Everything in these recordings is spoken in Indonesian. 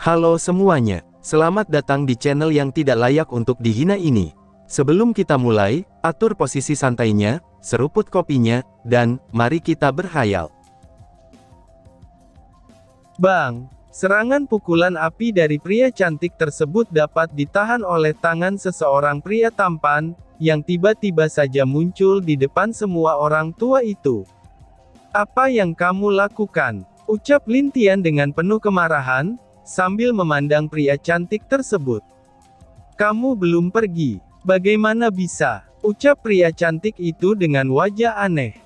Halo semuanya, selamat datang di channel yang tidak layak untuk dihina ini. Sebelum kita mulai, atur posisi santainya, seruput kopinya, dan mari kita berkhayal. Bang! Serangan pukulan api dari pria cantik tersebut dapat ditahan oleh tangan seseorang pria tampan, yang tiba-tiba saja muncul di depan semua orang tua itu. "Apa yang kamu lakukan?" ucap Lin Tian dengan penuh kemarahan, sambil memandang pria cantik tersebut. "Kamu belum pergi. Bagaimana bisa?" ucap pria cantik itu dengan wajah aneh.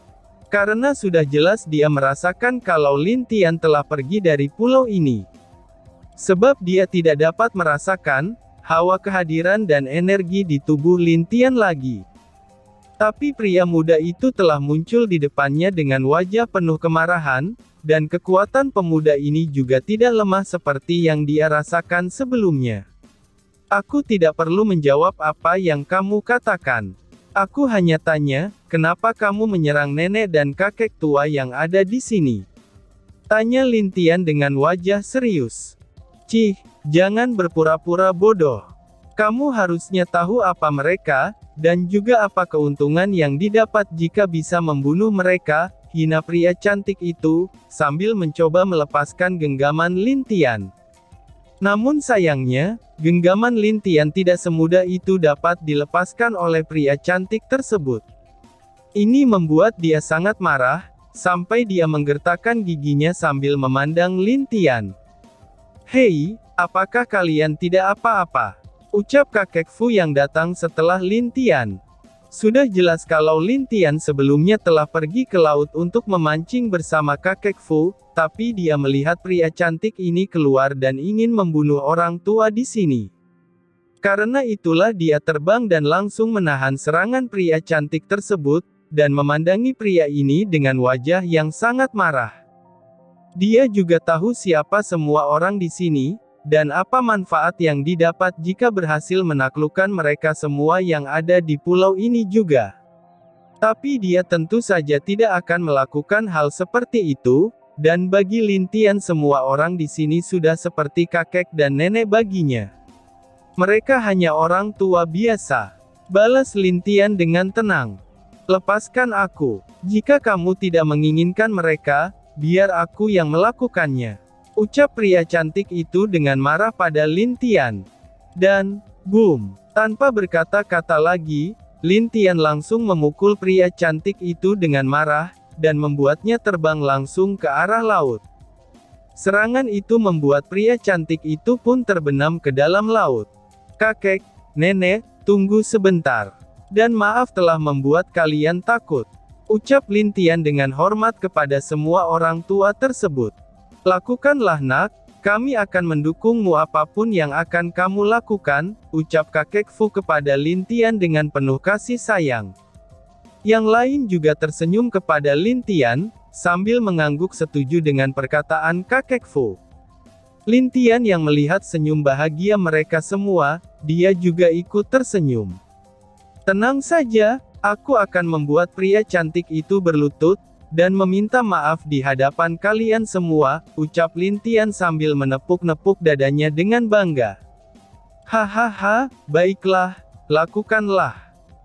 Karena sudah jelas dia merasakan kalau Lin Tian telah pergi dari pulau ini. Sebab dia tidak dapat merasakan hawa kehadiran dan energi di tubuh Lin Tian lagi. Tapi pria muda itu telah muncul di depannya dengan wajah penuh kemarahan, dan kekuatan pemuda ini juga tidak lemah seperti yang dia rasakan sebelumnya. "Aku tidak perlu menjawab apa yang kamu katakan. Aku hanya tanya, kenapa kamu menyerang nenek dan kakek tua yang ada di sini?" tanya Lin Tian dengan wajah serius. "Cih, jangan berpura-pura bodoh. Kamu harusnya tahu apa mereka, dan juga apa keuntungan yang didapat jika bisa membunuh mereka," hina pria cantik itu, sambil mencoba melepaskan genggaman Lin Tian. Namun sayangnya, genggaman Lin Tian tidak semudah itu dapat dilepaskan oleh pria cantik tersebut. Ini membuat dia sangat marah, sampai dia menggertakkan giginya sambil memandang Lin Tian. "Hei, apakah kalian tidak apa-apa?" ucap kakek Fu yang datang setelah Lin Tian. Sudah jelas kalau Lin Tian sebelumnya telah pergi ke laut untuk memancing bersama kakek Fu, tapi dia melihat pria cantik ini keluar dan ingin membunuh orang tua di sini. Karena itulah dia terbang dan langsung menahan serangan pria cantik tersebut, dan memandangi pria ini dengan wajah yang sangat marah. Dia juga tahu siapa semua orang di sini, dan apa manfaat yang didapat jika berhasil menaklukkan mereka semua yang ada di pulau ini juga. Tapi dia tentu saja tidak akan melakukan hal seperti itu, dan bagi Lin Tian semua orang di sini sudah seperti kakek dan nenek baginya. Mereka hanya orang tua biasa. Balas Lin Tian dengan tenang. "Lepaskan aku. Jika kamu tidak menginginkan mereka, biar aku yang melakukannya," ucap pria cantik itu dengan marah pada Lin Tian. Dan, boom! Tanpa berkata-kata lagi, Lin Tian langsung memukul pria cantik itu dengan marah, dan membuatnya terbang langsung ke arah laut. Serangan itu membuat pria cantik itu pun terbenam ke dalam laut. "Kakek, nenek, tunggu sebentar. Dan maaf telah membuat kalian takut," ucap Lin Tian dengan hormat kepada semua orang tua tersebut. "Lakukanlah nak, kami akan mendukungmu apapun yang akan kamu lakukan," ucap kakek Fu kepada Lin Tian dengan penuh kasih sayang. Yang lain juga tersenyum kepada Lin Tian, sambil mengangguk setuju dengan perkataan kakek Fu. Lin Tian yang melihat senyum bahagia mereka semua, dia juga ikut tersenyum. "Tenang saja, aku akan membuat pria cantik itu berlutut, dan meminta maaf di hadapan kalian semua," ucap Lin Tian sambil menepuk-nepuk dadanya dengan bangga. "Hahaha, baiklah, lakukanlah.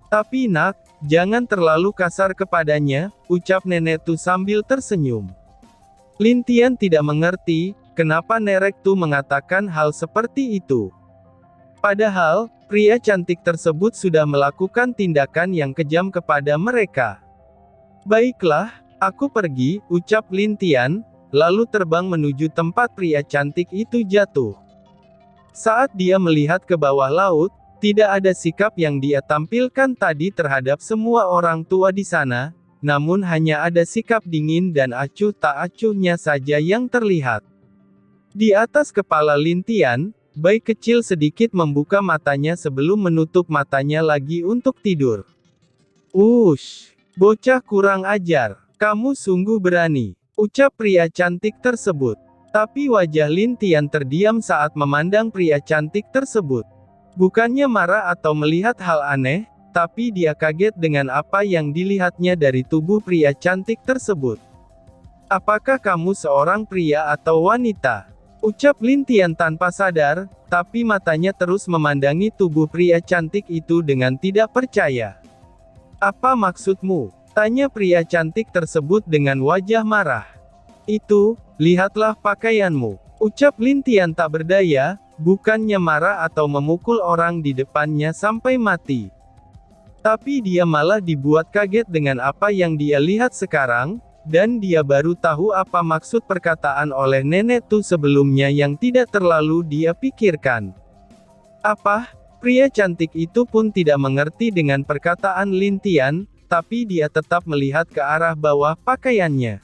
Tapi nak, jangan terlalu kasar kepadanya," ucap nenek Tu sambil tersenyum. Lin Tian tidak mengerti, kenapa Nenek Tu mengatakan hal seperti itu. Padahal, pria cantik tersebut sudah melakukan tindakan yang kejam kepada mereka. "Baiklah, aku pergi," ucap Lin Tian, lalu terbang menuju tempat pria cantik itu jatuh. Saat dia melihat ke bawah laut, tidak ada sikap yang dia tampilkan tadi terhadap semua orang tua di sana, namun hanya ada sikap dingin dan acuh tak acuhnya saja yang terlihat. Di atas kepala Lin Tian, bayi kecil sedikit membuka matanya sebelum menutup matanya lagi untuk tidur. "Ush, bocah kurang ajar. Kamu sungguh berani," ucap pria cantik tersebut. Tapi wajah Lin Tian terdiam saat memandang pria cantik tersebut. Bukannya marah atau melihat hal aneh, tapi dia kaget dengan apa yang dilihatnya dari tubuh pria cantik tersebut. "Apakah kamu seorang pria atau wanita?" Ucap Lin Tian tanpa sadar, tapi matanya terus memandangi tubuh pria cantik itu dengan tidak percaya. "Apa maksudmu?" tanya pria cantik tersebut dengan wajah marah. "Itu, lihatlah pakaianmu." Ucap Lin Tian tak berdaya, bukannya marah atau memukul orang di depannya sampai mati. Tapi dia malah dibuat kaget dengan apa yang dia lihat sekarang, dan dia baru tahu apa maksud perkataan oleh nenek Tu sebelumnya yang tidak terlalu dia pikirkan. "Apa?" Pria cantik itu pun tidak mengerti dengan perkataan Lin Tian, tapi dia tetap melihat ke arah bawah pakaiannya.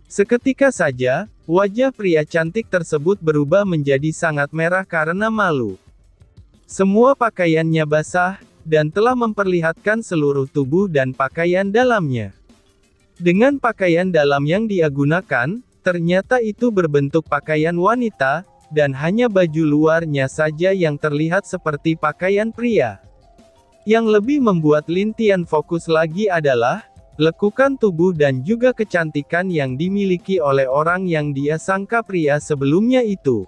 Seketika saja, wajah pria cantik tersebut berubah menjadi sangat merah karena malu. Semua pakaiannya basah, dan telah memperlihatkan seluruh tubuh dan pakaian dalamnya. Dengan pakaian dalam yang dia gunakan, ternyata itu berbentuk pakaian wanita, dan hanya baju luarnya saja yang terlihat seperti pakaian pria. Yang lebih membuat Lin Tian fokus lagi adalah lekukan tubuh dan juga kecantikan yang dimiliki oleh orang yang dia sangka pria sebelumnya itu.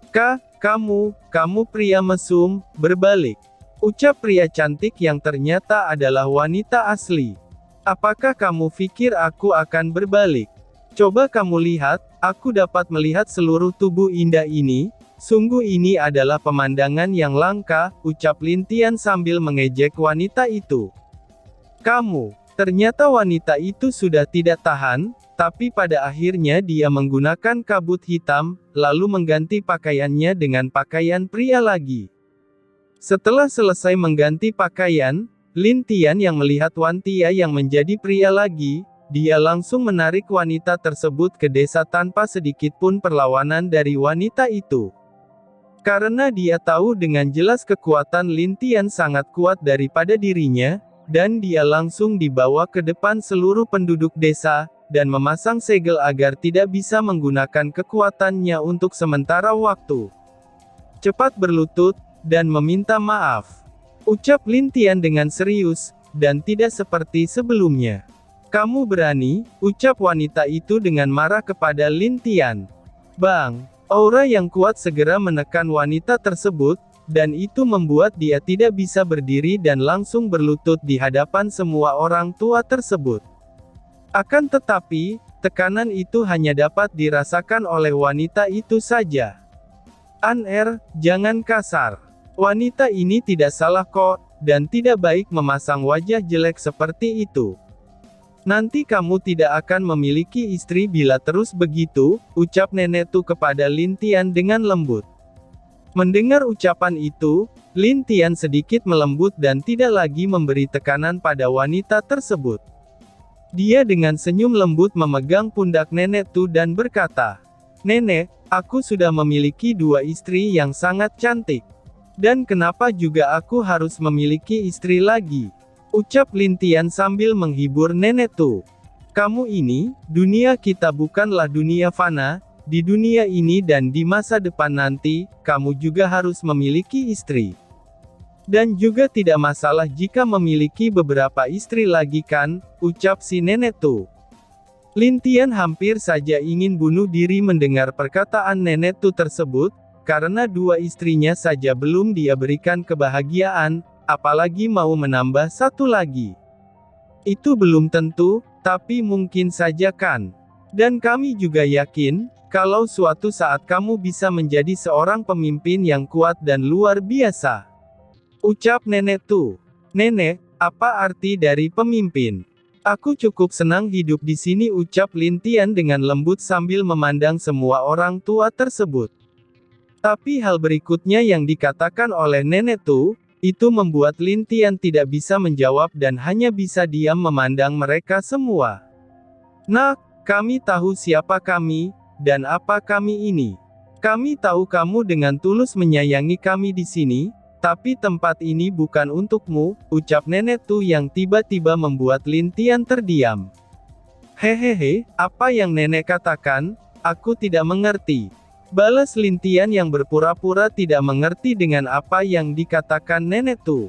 Kamu pria mesum, berbalik." Ucap pria cantik yang ternyata adalah wanita asli. "Apakah kamu pikir aku akan berbalik? Coba kamu lihat, aku dapat melihat seluruh tubuh indah ini. Sungguh ini adalah pemandangan yang langka," ucap Lin Tian sambil mengejek wanita itu. Ternyata wanita itu sudah tidak tahan, tapi pada akhirnya dia menggunakan kabut hitam, lalu mengganti pakaiannya dengan pakaian pria lagi. Setelah selesai mengganti pakaian, Lin Tian yang melihat Wantia yang menjadi pria lagi, dia langsung menarik wanita tersebut ke desa tanpa sedikit pun perlawanan dari wanita itu. Karena dia tahu dengan jelas kekuatan Lin Tian sangat kuat daripada dirinya, dan dia langsung dibawa ke depan seluruh penduduk desa, dan memasang segel agar tidak bisa menggunakan kekuatannya untuk sementara waktu. "Cepat berlutut, dan meminta maaf," ucap Lin Tian dengan serius, dan tidak seperti sebelumnya. "Kamu berani?" ucap wanita itu dengan marah kepada Lin Tian. Bang! Aura yang kuat segera menekan wanita tersebut, dan itu membuat dia tidak bisa berdiri dan langsung berlutut di hadapan semua orang tua tersebut. Akan tetapi, tekanan itu hanya dapat dirasakan oleh wanita itu saja. Jangan kasar. Wanita ini tidak salah kok, dan tidak baik memasang wajah jelek seperti itu. Nanti kamu tidak akan memiliki istri bila terus begitu, ucap nenek Tu kepada Lin Tian dengan lembut. Mendengar ucapan itu, Lin Tian sedikit melembut dan tidak lagi memberi tekanan pada wanita tersebut. Dia dengan senyum lembut memegang pundak nenek Tu dan berkata, "Nenek, aku sudah memiliki 2 istri yang sangat cantik. Dan kenapa juga aku harus memiliki istri lagi?" ucap Lin Tian sambil menghibur nenek Tu. "Kamu ini, dunia kita bukanlah dunia fana. Di dunia ini dan di masa depan nanti, kamu juga harus memiliki istri. Dan juga tidak masalah jika memiliki beberapa istri lagi kan?" ucap si nenek Tu. Lin Tian hampir saja ingin bunuh diri mendengar perkataan nenek Tu tersebut, karena 2 istrinya saja belum dia berikan kebahagiaan, apalagi mau menambah 1 lagi. Itu belum tentu, tapi mungkin saja kan? Dan kami juga yakin, kalau suatu saat kamu bisa menjadi seorang pemimpin yang kuat dan luar biasa. Ucap nenek Tu. "Nenek, apa arti dari pemimpin? Aku cukup senang hidup di sini," ucap Lin Tian dengan lembut sambil memandang semua orang tua tersebut. Tapi hal berikutnya yang dikatakan oleh nenek Tu, itu membuat Lin Tian tidak bisa menjawab dan hanya bisa diam memandang mereka semua. "Nak, kami tahu siapa kami, dan apa kami ini. Kami tahu kamu dengan tulus menyayangi kami di sini, tapi tempat ini bukan untukmu," ucap nenek Tu yang tiba-tiba membuat Lin Tian terdiam. "Hehehe, apa yang nenek katakan? Aku tidak mengerti," balas Lin Tian yang berpura-pura tidak mengerti dengan apa yang dikatakan nenek Tu.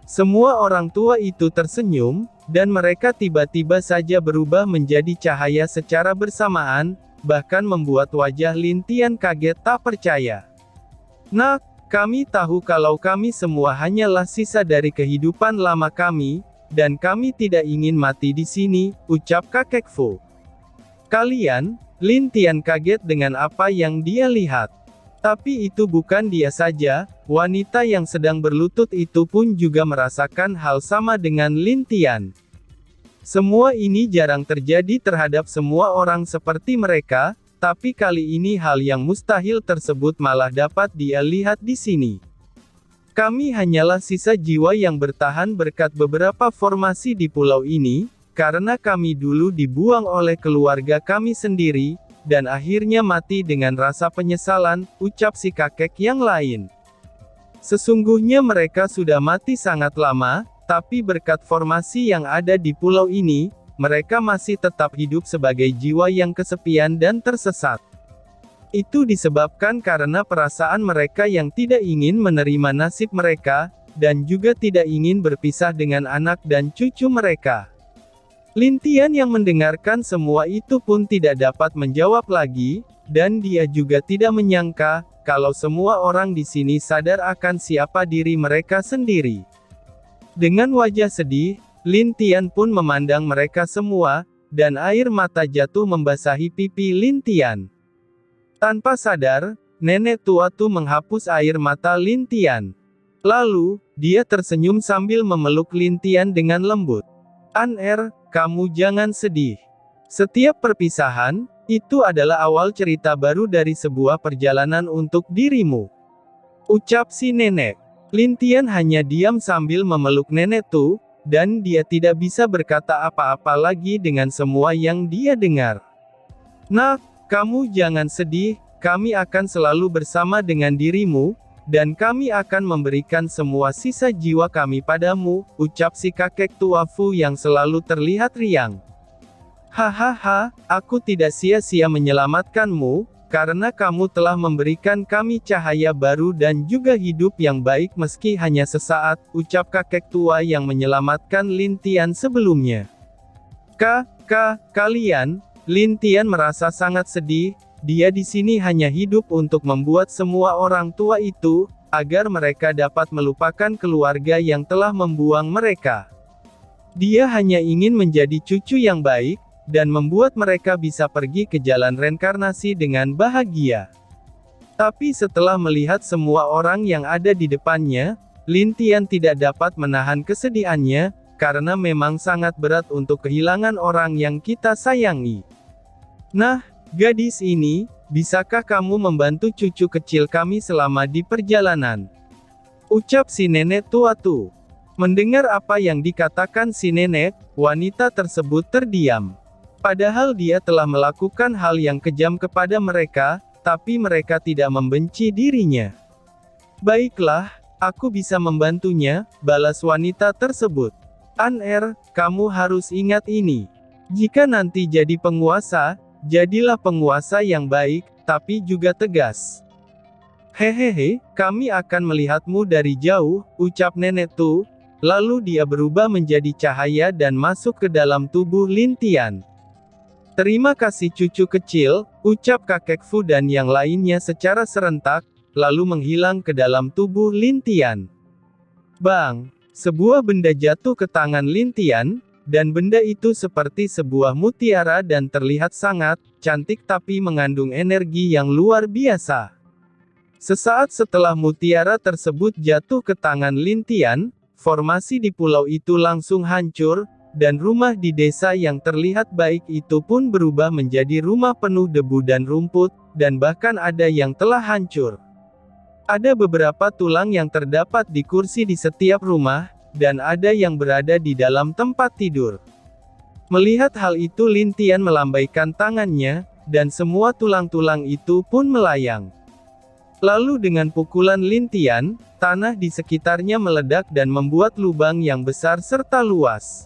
Semua orang tua itu tersenyum, dan mereka tiba-tiba saja berubah menjadi cahaya secara bersamaan, bahkan membuat wajah Lin Tian kaget tak percaya. "Nak, kami tahu kalau kami semua hanyalah sisa dari kehidupan lama kami, dan kami tidak ingin mati di sini," ucap kakek Fu. "Kalian?" Lin Tian kaget dengan apa yang dia lihat. Tapi itu bukan dia saja, wanita yang sedang berlutut itu pun juga merasakan hal sama dengan Lin Tian. Semua ini jarang terjadi terhadap semua orang seperti mereka, tapi kali ini hal yang mustahil tersebut malah dapat dia lihat di sini. "Kami hanyalah sisa jiwa yang bertahan berkat beberapa formasi di pulau ini, karena kami dulu dibuang oleh keluarga kami sendiri, dan akhirnya mati dengan rasa penyesalan," ucap si kakek yang lain. "Sesungguhnya mereka sudah mati sangat lama, tapi berkat formasi yang ada di pulau ini, mereka masih tetap hidup sebagai jiwa yang kesepian dan tersesat. Itu disebabkan karena perasaan mereka yang tidak ingin menerima nasib mereka, dan juga tidak ingin berpisah dengan anak dan cucu mereka." Lin Tian yang mendengarkan semua itu pun tidak dapat menjawab lagi, dan dia juga tidak menyangka, kalau semua orang di sini sadar akan siapa diri mereka sendiri. Dengan wajah sedih, Lin Tian pun memandang mereka semua, dan air mata jatuh membasahi pipi Lin Tian. Tanpa sadar, nenek tua itu menghapus air mata Lin Tian. Lalu, dia tersenyum sambil memeluk Lin Tian dengan lembut. Kamu jangan sedih. Setiap perpisahan, itu adalah awal cerita baru dari sebuah perjalanan untuk dirimu," ucap si nenek. Lin Tian hanya diam sambil memeluk nenek Tu, dan dia tidak bisa berkata apa-apa lagi dengan semua yang dia dengar. "Nak, kamu jangan sedih, kami akan selalu bersama dengan dirimu, dan kami akan memberikan semua sisa jiwa kami padamu," ucap si kakek tua Fu yang selalu terlihat riang. "Hahaha, aku tidak sia-sia menyelamatkanmu, karena kamu telah memberikan kami cahaya baru dan juga hidup yang baik meski hanya sesaat," ucap kakek tua yang menyelamatkan Lin Tian sebelumnya. Kalian?" Lin Tian merasa sangat sedih. Dia di sini hanya hidup untuk membuat semua orang tua itu, agar mereka dapat melupakan keluarga yang telah membuang mereka. Dia hanya ingin menjadi cucu yang baik, dan membuat mereka bisa pergi ke jalan reinkarnasi dengan bahagia. Tapi setelah melihat semua orang yang ada di depannya, Lin Tian tidak dapat menahan kesedihannya, karena memang sangat berat untuk kehilangan orang yang kita sayangi. "Nah, gadis ini, bisakah kamu membantu cucu kecil kami selama di perjalanan?" ucap si nenek tua itu. Mendengar apa yang dikatakan si nenek, wanita tersebut terdiam. Padahal dia telah melakukan hal yang kejam kepada mereka, tapi mereka tidak membenci dirinya. "Baiklah, aku bisa membantunya," balas wanita tersebut. Kamu harus ingat ini. Jika nanti jadi penguasa, jadilah penguasa yang baik, tapi juga tegas. Hehehe, kami akan melihatmu dari jauh," ucap nenek Tu, lalu dia berubah menjadi cahaya dan masuk ke dalam tubuh Lin Tian. "Terima kasih cucu kecil," ucap kakek Fu dan yang lainnya secara serentak, lalu menghilang ke dalam tubuh Lin Tian. Bang! Sebuah benda jatuh ke tangan Lin Tian, dan benda itu seperti sebuah mutiara dan terlihat sangat cantik tapi mengandung energi yang luar biasa. Sesaat setelah mutiara tersebut jatuh ke tangan Lin Tian, formasi di pulau itu langsung hancur, dan rumah di desa yang terlihat baik itu pun berubah menjadi rumah penuh debu dan rumput, dan bahkan ada yang telah hancur. Ada beberapa tulang yang terdapat di kursi di setiap rumah, dan ada yang berada di dalam tempat tidur. Melihat hal itu Lin Tian melambaikan tangannya, dan semua tulang-tulang itu pun melayang. Lalu dengan pukulan Lin Tian, tanah di sekitarnya meledak dan membuat lubang yang besar serta luas.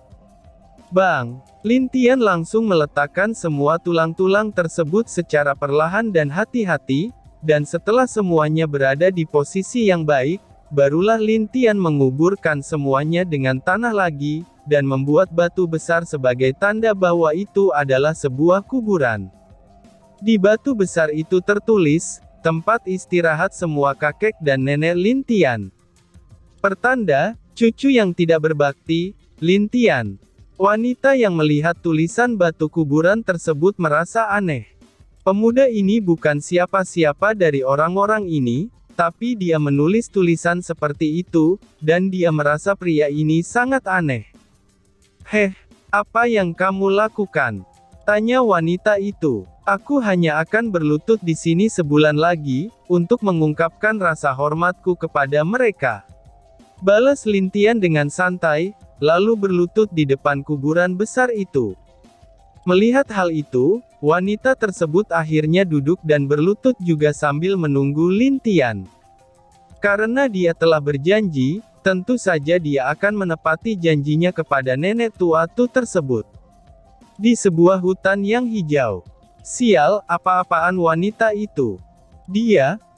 Bang! Lin Tian langsung meletakkan semua tulang-tulang tersebut secara perlahan dan hati-hati, dan setelah semuanya berada di posisi yang baik, barulah Lin Tian menguburkan semuanya dengan tanah lagi, dan membuat batu besar sebagai tanda bahwa itu adalah sebuah kuburan. Di batu besar itu tertulis, tempat istirahat semua kakek dan nenek Lin Tian. Pertanda, cucu yang tidak berbakti, Lin Tian. Wanita yang melihat tulisan batu kuburan tersebut merasa aneh. Pemuda ini bukan siapa-siapa dari orang-orang ini, tapi dia menulis tulisan seperti itu, dan dia merasa pria ini sangat aneh. "Heh, apa yang kamu lakukan?" tanya wanita itu. "Aku hanya akan berlutut di sini sebulan lagi, untuk mengungkapkan rasa hormatku kepada mereka," balas Lin Tian dengan santai, lalu berlutut di depan kuburan besar itu. Melihat hal itu, wanita tersebut akhirnya duduk dan berlutut juga sambil menunggu Lin Tian. Karena dia telah berjanji, tentu saja dia akan menepati janjinya kepada nenek tua tersebut. Di sebuah hutan yang hijau. Sial, apa-apaan wanita itu?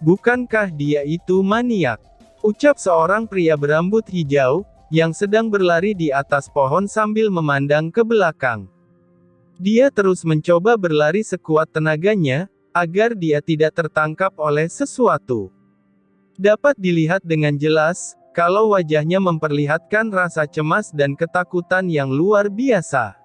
Bukankah dia itu maniak? Ucap seorang pria berambut hijau, yang sedang berlari di atas pohon sambil memandang ke belakang. Dia terus mencoba berlari sekuat tenaganya, agar dia tidak tertangkap oleh sesuatu. Dapat dilihat dengan jelas, kalau wajahnya memperlihatkan rasa cemas dan ketakutan yang luar biasa.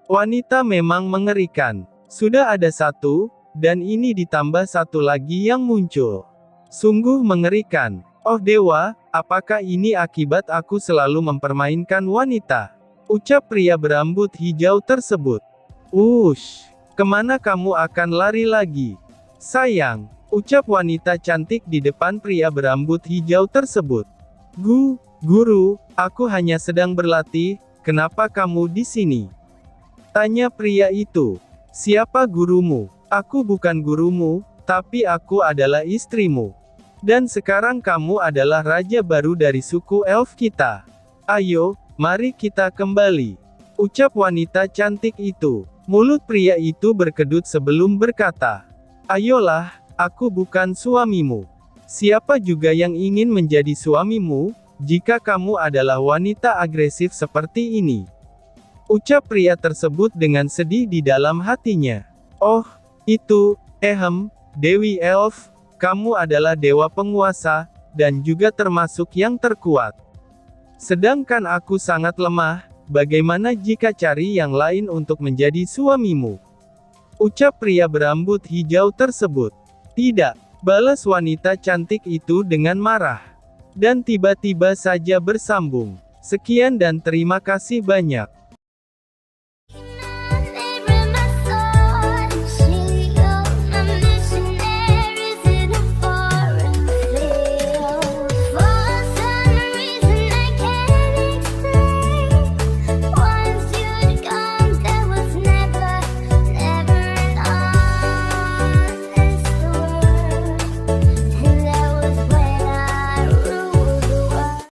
Wanita memang mengerikan. Sudah ada satu, dan ini ditambah satu lagi yang muncul. Sungguh mengerikan. Oh dewa, apakah ini akibat aku selalu mempermainkan wanita? Ucap pria berambut hijau tersebut. Ush, kemana kamu akan lari lagi? Sayang, ucap wanita cantik di depan pria berambut hijau tersebut. Guru, aku hanya sedang berlatih, kenapa kamu di sini? Tanya pria itu. Siapa gurumu? Aku bukan gurumu, tapi aku adalah istrimu. Dan sekarang kamu adalah raja baru dari suku elf kita. Ayo, mari kita kembali. Ucap wanita cantik itu. Mulut pria itu berkedut sebelum berkata. Ayolah, aku bukan suamimu. Siapa juga yang ingin menjadi suamimu, jika kamu adalah wanita agresif seperti ini? Ucap pria tersebut dengan sedih di dalam hatinya. Oh, itu, Dewi Elf. Kamu adalah dewa penguasa, dan juga termasuk yang terkuat. Sedangkan aku sangat lemah, bagaimana jika cari yang lain untuk menjadi suamimu? Ucap pria berambut hijau tersebut. Tidak, balas wanita cantik itu dengan marah. Dan tiba-tiba saja bersambung. Sekian dan terima kasih banyak.